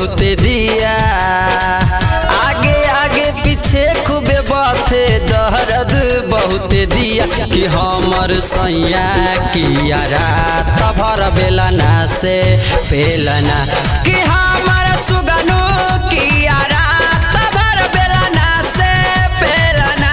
बहुत दिया, आगे आगे पीछे खूबे बाथे दर्द बहुत दिया कि हमर सैया किया रात भर बेलना से पेलना कि हमर सुगनु किया रात भर बेलना से पेलना।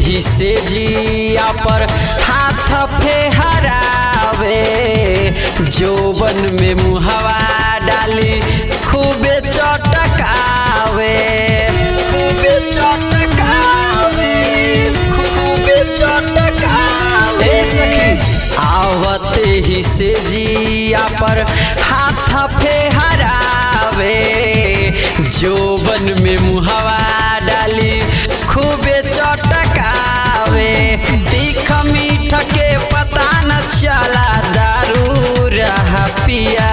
ही से जिया पर हाथ फेहरावे, जोबन में मुहवा डाली खूबे चटकावे, खूबे चटकावे, खूबे चटकावे। सखी आवते ही से जिया पर हाथ फेहरावे, जोबन में मुहवा डाली खूबे चटकावे, तीख मीठ के पता न चला दारू रहा पिया,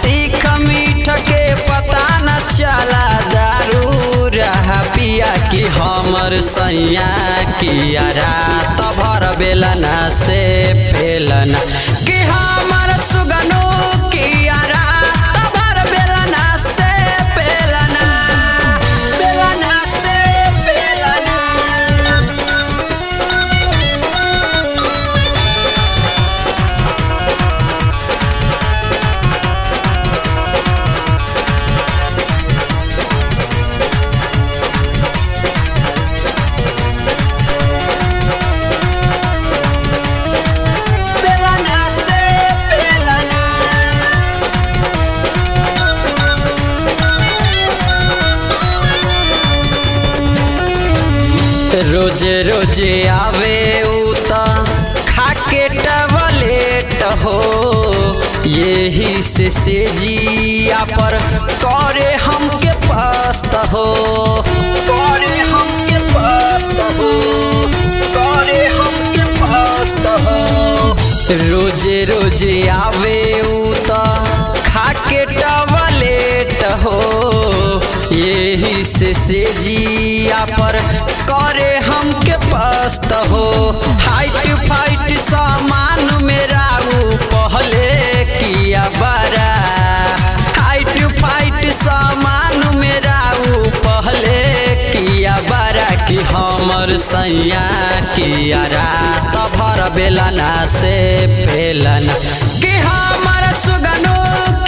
तीख मीठ के पता न चला दारू रहा पिया कि हमर सैया किया रात भर बेलना से पेलना कि हमर सुगनु किया रात भर बेलना से पेलना, बेलना से पेलना। रोजे रोजे आवे उता खाके टबलेट हो, यही से जिया पर करे हमके पस्त हो, करे हमके पस्त हो, करे हमके पस्त हो। रोजे रोजे आवे उता खाके टबलेट हो, यही से जिया पर करे हमके पस्त हो। हाइट फाइट सामान मेरा पहले किया बड़ा, हाइट फाइट सामान मेरा पहले किया बड़ा कि हमर सैया किया रात भर बेलना से पेलना कि हमर सुगनु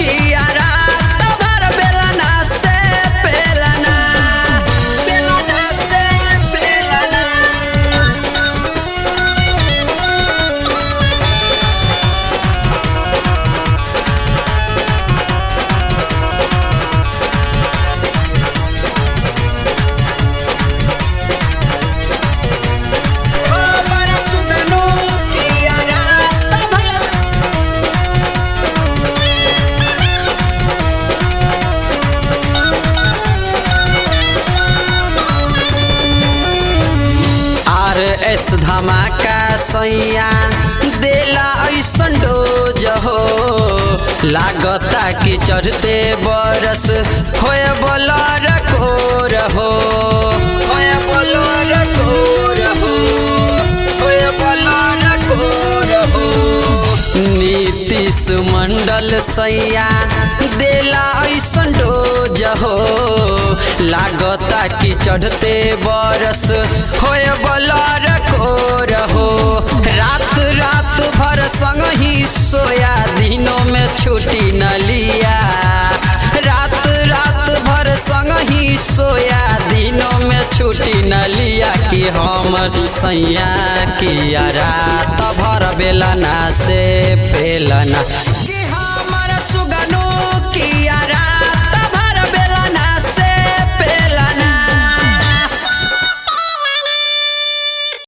किया रात भर बेलना से पेलना, बेलना से पेलना। एस धमाका सैया देला ऐसन डोज हो, लागता कि चढ़ते बरस होए बलर कोर हो, होए बलर कोर हो, होए बलर कोर हो। नीतीश मंडल सैया देला ऐसन डोज हो, लागता कि चढ़ते बरस होए बलर कोर हो। रात रात भर संग ही सोया, दिनों में छुट्टी न लिया, रात रात भर संग ही सोया, दिनों में छुट्टी न लिया कि हमर सैया किया रात भर बेलना से पेलना कि हमर सुगनु किया